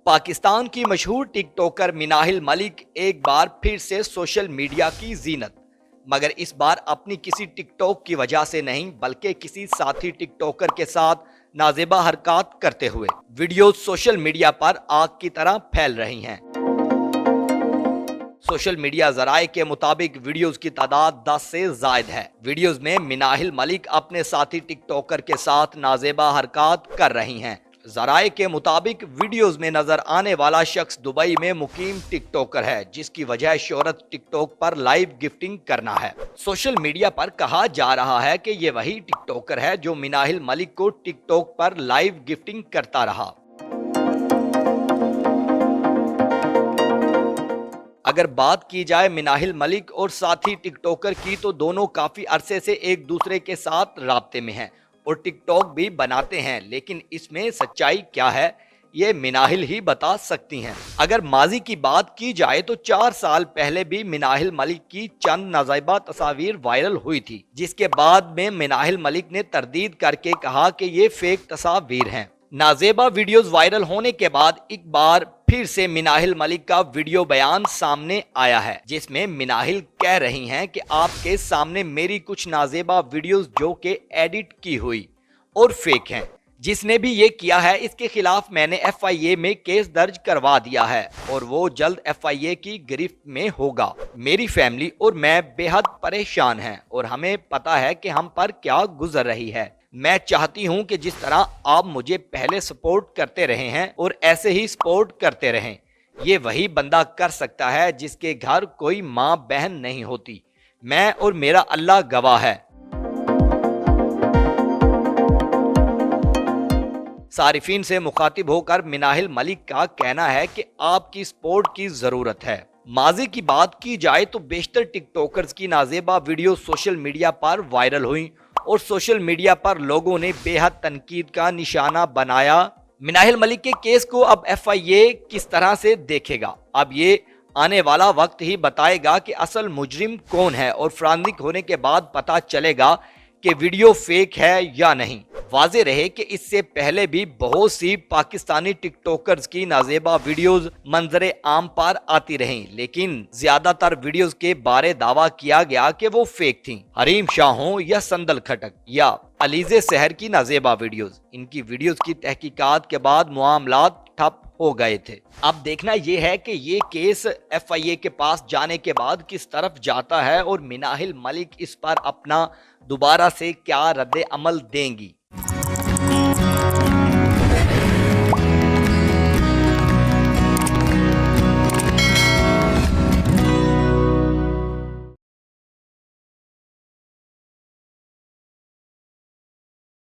पाकिस्तान की मशहूर टिकटॉकर मिनाहिल मलिक एक बार फिर से सोशल मीडिया की जीनत, मगर इस बार अपनी किसी टिकटॉक की वजह से नहीं बल्कि किसी साथी टिकटॉकर के साथ नाजेबा हरकत करते हुए वीडियोस सोशल मीडिया पर आग की तरह फैल रही हैं। सोशल मीडिया जराए के मुताबिक वीडियोस की तादाद 10 से जायद है। वीडियोस में मिनाहिल मलिक अपने साथी टिकटॉकर के साथ नाजेबा हरकत कर रही हैं। जराए के मुताबिक वीडियोस में नजर आने वाला शख्स दुबई में मुकीम टिकटॉकर है, जिसकी वजह शोहरत टिकटॉक पर लाइव गिफ्टिंग करना है। सोशल मीडिया पर कहा जा रहा है कि ये वही टिकटॉकर है जो मिनाहिल मलिक को टिकटॉक पर लाइव गिफ्टिंग करता रहा। अगर बात की जाए मिनाहिल मलिक और साथी टिकटॉकर की, तो दोनों काफी अरसे से एक दूसरे के साथ राब्ते में हैं और टिकटॉक भी बनाते हैं, लेकिन इसमें सच्चाई क्या है ये मिनाहिल ही बता सकती हैं। अगर माजी की बात की जाए तो 4 साल पहले भी मिनाहिल मलिक की चंद नाजायबा तस्वीर वायरल हुई थी, जिसके बाद में मिनाहिल मलिक ने तरदीद करके कहा कि ये फेक तस्वीर हैं। नाजेबा वीडियोस वायरल होने के बाद एक बार फिर से मिनाहिल मलिक का वीडियो बयान सामने आया है, जिसमें मिनाहिल कह रही हैं कि आपके सामने मेरी कुछ नाजेबा वीडियोस जो कि एडिट की हुई और फेक हैं। जिसने भी ये किया है इसके खिलाफ मैंने FIA में केस दर्ज करवा दिया है और वो जल्द FIA की गिरफ्त में होगा। मेरी फैमिली और मैं बेहद परेशान हैं और हमें पता है कि हम पर क्या गुजर रही है। मैं चाहती हूं कि जिस तरह आप मुझे पहले सपोर्ट करते रहे हैं और ऐसे ही सपोर्ट करते रहें। ये वही बंदा कर सकता है जिसके घर कोई माँ बहन नहीं होती। मैं और मेरा अल्लाह गवाह है। सारिफीन से मुखातिब होकर मिनाहिल मलिक का कहना है कि आपकी सपोर्ट की जरूरत है। माजी की बात की जाए तो बेशतर टिकटॉकर्स की नाजेबा वीडियो सोशल मीडिया पर वायरल हुई और सोशल मीडिया पर लोगों ने बेहद तनकीद का निशाना बनाया। मिनाहिल मलिक के केस को अब FIA किस तरह से देखेगा, अब ये आने वाला वक्त ही बताएगा कि असल मुजरिम कौन है और फॉरेंसिक होने के बाद पता चलेगा कि वीडियो फेक है या नहीं। वाज़ेह रहे कि इससे पहले भी बहुत सी पाकिस्तानी टिकटॉकर्स की नाजेबा वीडियोस मंजरे आम पर आती रहीं, लेकिन ज्यादातर वीडियोस के बारे दावा किया गया कि वो फेक थीं। हरीम शाह हो या संदल खटक या अलीजे सहर की नाजेबा वीडियोस, इनकी वीडियोस की तहकीकात के बाद मामलात ठप हो गए थे। अब देखना यह है कि ये केस FIA के पास जाने के बाद किस तरफ जाता है और मिनाहिल मलिक इस पर अपना दोबारा से क्या रद्द अमल देंगी।